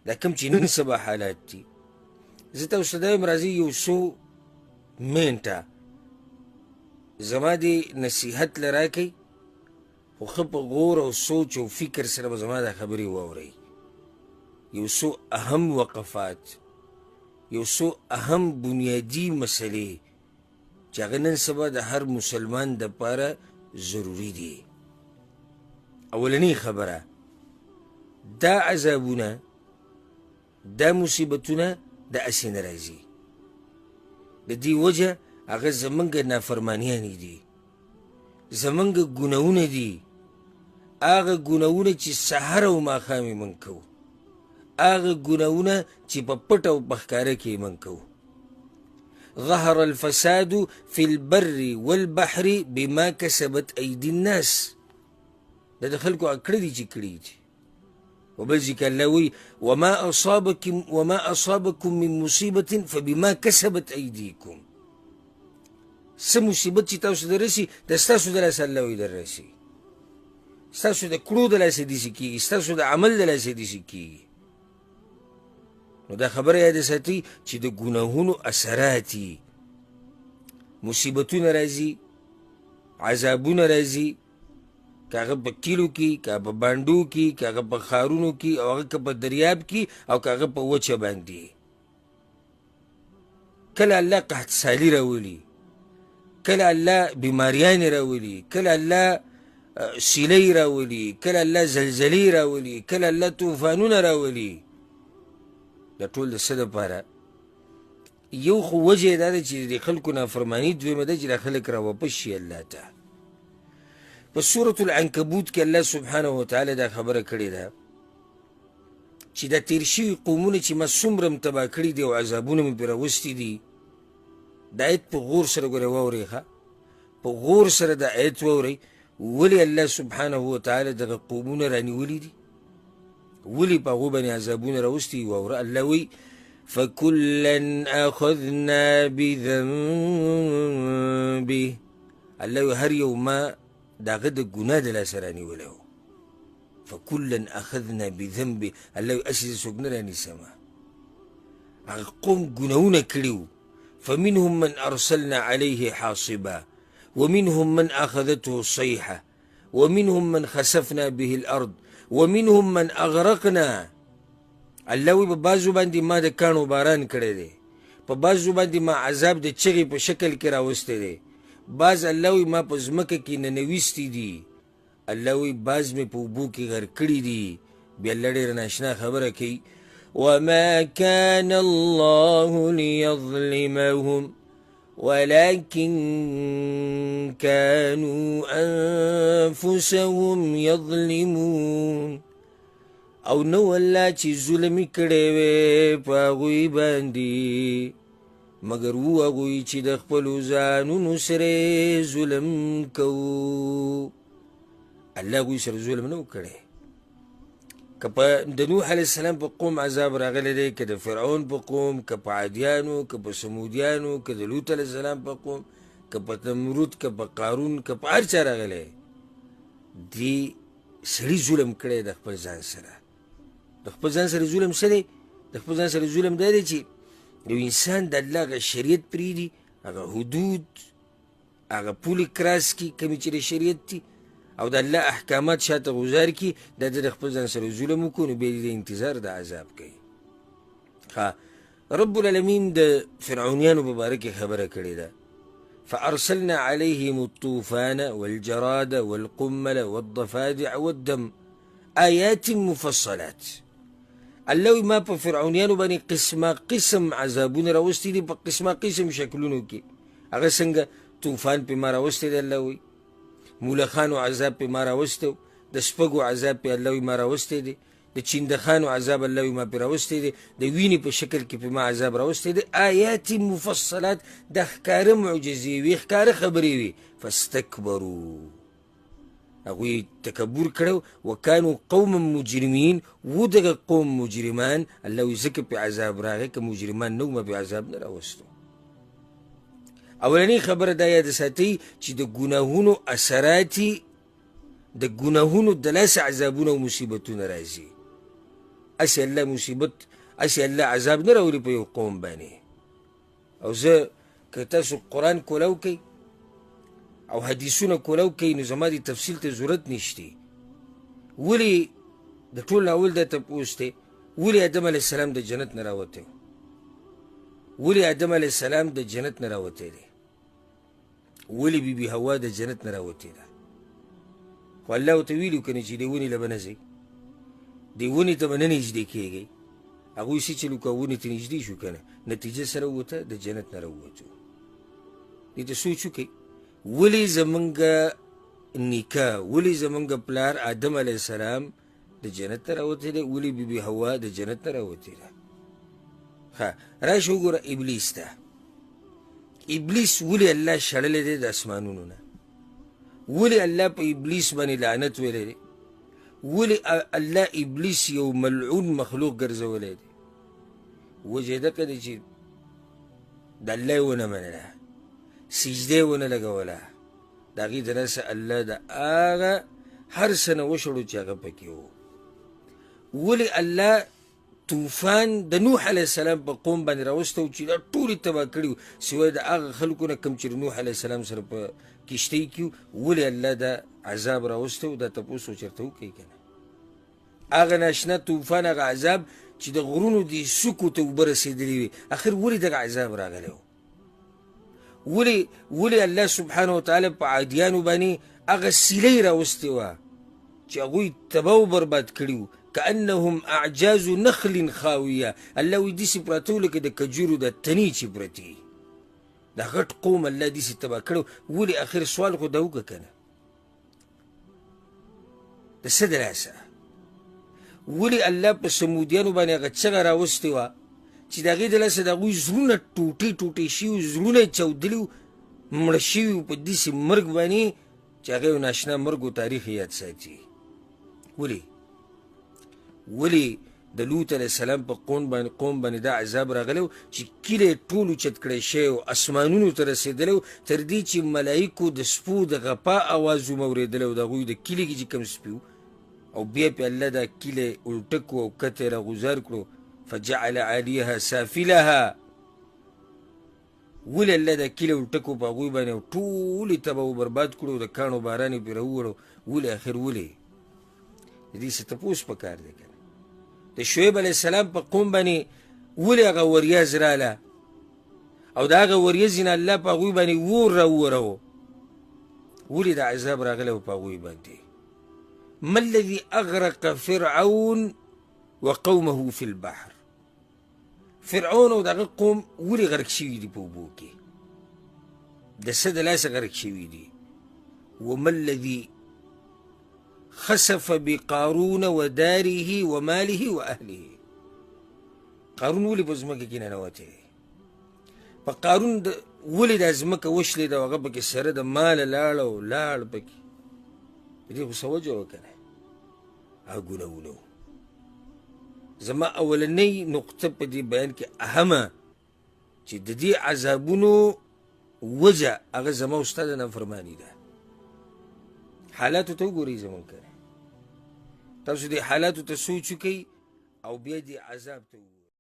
دا کوم چې نن سبا حالات دي. زه تاسو ته دا وایم راځئ یو څو منټه زما دې نصیحت له راکئ، خو ښه په غور او سوچ او فکر سره به زما دا خبرې واورئ. یو څو اهم وقفات، یو څو اهم بنیادي مسلې چې هغه نن سبا د هر مسلمان دپاره ضروري دي. اولنۍ خبره، دا عذابونه، دا مصیبتونه د هسې نه راځي. د دې وجه هغه زمونږ نافرمانیانې دي، زمونږ ګناهونه دي، هغه ګناهونه چې سحر او ماښام یې موږ کوو، هغه ګناهونه چې په پټ او په ښکاره کې یې موږ کوو. ظهر الفساد في البر والبحر بما كسبت أيدي الناس. دا د خلکو کړه دي چې کړي دي. وبل ځای کې الله وایي وما أصابكم من مصیبة فبما كسبت أيديكم. څه مصیبت چې تاسو ته رسي دا ستاسو د لاسه الله وایي در رسي، ستاسو د کړو د لاسه داسې کېږي، ستاسو د عمل د لاسه داسې کېږي. نو دا خبره یاد ساتئ چې د ګناهونو اثرات دي، مصیبتونه راځي، عذابونه راځي، که هغه په کلیو کې، که په بانډو کې، که هغه په ښارونو کې، او هغه که په دریاب کې، او که هغه په وچه باندې. کله الله قحط سالي راولي، کله الله بیماریانې راولي، کله الله سیلۍ راولي، کله الله زلزلې راولي، کله الله طوفانونه راولي. دا ټول د څه دپاره؟ یو خو وجه یې دا ده چې د خلکو نافرماني، دویمه ده چې دا خلک راواپس شي الله ته. په سورة العنکبوت کې الله سبحانه وتعالی دا خبره کړې ده چې دا تیر شوي قومونه چې ما څومره م تباه کړي دي او عذابونه مې پرې راوستي دي، دا آیت په غور سره ګورئ واورئ ښه، په غور سره دا آیت واورئ. ولې الله سبحانه وتعالی دغه قومونه رانیولي دي؟ ولې په هغو باندې عذابونه راوستي؟ واوره، الله وایي فکلا اخذنا بذنبه. الله وایي هر یو ما د هغه د ګناه د لاسه رانیولی و. فکلا اخذنا بذنبه. الله وایي هسې زه څوک نه رانیسمه. هغه قوم ګناهونه کړي وو. فمنهم من ارسلنا عليه حاصبا ومنهم من اخذته الصيحه ومنهم من خسفنا به الارض ومنهم من اغرقنا. الله وی په بعضو باندې ما د کاڼو باران کړی دی، په بعضو باندې ما عذاب د چغې په شکل کې راوستی دی، بعض الله وی ما په ځمکه کې ننویستی دي، الله وی بعض مې په اوبو کې غر کړي دي. بیا الله ډېره ناشنا خبره کوي، وما كان الله ليظلمهم ولكن كانوا أنفسهم يظلمون. او نو الله چې ظلم کړی وی په هغوی باندې مګر و هغوی چې د خپلو ځانونو سره ظلم کوو. الله هغوی سره ظلم نه و کړی. که په د نوح علیه السلام په قوم عذاب راغلی دی، که د فرعون په قوم، که په عادیانو، که په سمودیانو، که د لوط علیه السلام په قوم، که په نمرود، که په قارون، که په هر چا راغلی، دې سړي ظلم کړی د خپل ځان سره. د خپل ځان سره ظلم څه دی؟ د خپل ځان سره ظلم دا دی چې یو انسان د الله هغه شریعت پرېږدي، هغه حدود، هغه پولې کراس کړي کومې چې د شریعت دي، او د الله احکامات شاته غوزار کړي، دا د خپل ځان سره ظلم وکړو، نو بیا د انتظار د عذاب کوي. رب العالمین د فرعونیانو په باره کې خبره کړې ده. فأرسلنا عليهم الطوفان والجراد والقمل والضفادع والدم آيات مفصلات. الله وی ما په فرعونیانو باندې قسمه قسم عذابونه راوستي دي، په قسمه قسم شکلونو کې. هغه څنګه طوفان پې ما راوستی دی، الله وی مولخانو عذاب پې ما راوستی، د سپږو عذاب پې الله وی ما راوستی دی، د چیندخانو عذاب الله وی ما پې راوستی دی، د وینې په شکل کې پې ما عذاب راوستی دی. آیات مفصلات، د ښکاره معجزې وي، ښکاره خبرې وي. فاستکبروا، هغوی تکبر کړو. وکانو قوما مجرمین، و دغه قوم مجرمان. الله وی ځکه پې عذاب راغی، که مجرمان نه و ما پې عذاب نه راوستو. اولنی خبره دا یاد ساتئ چې د ګناهونو اثرات، د ګناهونو د لاسه عذابونه او مصیبتونه راځي. اسې الله مصیبت اسې الله عذاب نه راولي په یو قوم باندې. او زه که تاسو قرآن کولو کوئ او حدیثونه کولو کوي نو زما دې تفصیل ته ضرورت نشته. ولې د ټول نه اول دا تپوس دی ولې آدم علیه السلام د جنت نه راوتی و؟ ولې آدم علیه السلام د جنت نه راوتی دی؟ ولې بیبي حوا د جنت نه راوتی ده؟ خو الله ورته ویلي که نه چې دې ونې له به نه ځئ، دې ونې ته به نه نږدې کېږئ. هغوی چې چلو که ونې ته نږدې شو که نه نتیجه سره ووته د جنت نه راووتو. دې ته سوچ وکئ ولې زمونږ نیکه ولې زمونږ پلار آدم علیه السلام د جنت ته راوتی دی، ولې بیبي حوا د جنت نه راوتی ده. ښه راشه وګوره ابلیس ته. ابلیس ولې الله شړلی دی د اسمانونو نه؟ ولې الله په ابلیس باندې لعنت ویلی دی؟ ولې الله ابلیس یو ملعون مخلوق ګرځولی دی؟ وجه یې دقه دی چې د الله یې ونه منله، سجده یې ونه لګوله، د هغې د لاسه الله د هغه هر څه نه وشړو چې هغه پکې و. ولې الله طوفان د نوح علیه السلام په قوم باندې راوسته و چې دا ټول یې تباه کړي وو سوای د هغه خلکو نه کوم چې نوح علیه السلام سره په کشتۍ کې وو. ولې الله دا عذاب راوسته و؟ دا تپوس وچېرته وکړئ که نه. هغه ناشنا طوفان هغه عذاب چې د غرونو دې څوکو ته اوبه رسېدلې وي اخر ولې دغه عذاب راغلی و؟ ولې الله سبحانه وتعالی په عادیانو باندې هغه سیلۍ راوستې وه چې هغوی تباه و برباد کړي وو کأنهم اعجاز نخل خاویه. الله وایي داسې پراته وو لکه د کجورو د تنې چې پرتې دا غټ قوم الله داسې تباه کړی. ولې اخر سوال خو دا وکړه که نه د څه د لاسه؟ ولې الله په سمودیانو باندې هغه چغه راوستې وه چې د هغې د لاسه د هغوی زړونه ټوټې ټوټې شوي وو، زړونه یې چاودلي وو، مړه شوي وو په داسې مرګ باندې چې هغه یو ناشنا مرګ و تاریخ یاد ساتي. ولې د لوط علیه السلام په قوم باندې دا عذاب راغلی و چې کلی ټول اوچت کړی شوی و، اسمانونو ته رسېدلی و، تر دې چې ملایکو د سپو د غپا اواز هم اورېدلی و د هغوی د کلي کې چې کوم سپي و. او بیا پې الله دا کلی الټه کړو او کته یې راغوځار کړو فجعل عالیها سافلها. ولې الله دا کلی الټه کړو په هغوی باندې او ټول یې تباه و برباد کړو، د کاڼو باران یې پرې راووړو. ولې اخر ولې؟ د دې څه تپوس پکار دی که نه؟ د شعیب علیه السلام په قوم باندې ولې هغه وریځ راله او د هغه وریځې نه الله په هغوی باندې اور راووروه؟ ولې د عذاب راغلی و په هغوی باندې؟ ما الذي اغرق فرعون وقومه في البحر؟ فرعون او دغه قوم ولې غرق شوي دي په اوبو کې؟ د څه د لاسه غرق شوي دي؟ وما الذي خسف بقارون وداره وماله واهله؟ قارون ولې په ځمکه کې ننوتی؟ په قارون ولې دا ځمکه وشلېده او هغه پکې سره د ماله لاړ او لاړ پکې؟ په دې خو څه وجه وه که نه؟ هغه ګناهونه وو. زما اولنۍ نقطه په دې بیان کې اهمه چې د دې عذابونو وجه هغه زما او ستا د نافرماني ده. حالاتو ته وګورئ زمونږ که نه، تاسو دې حالاتو ته سوچ وکئ او بیا دې عذاب ته وګورئ.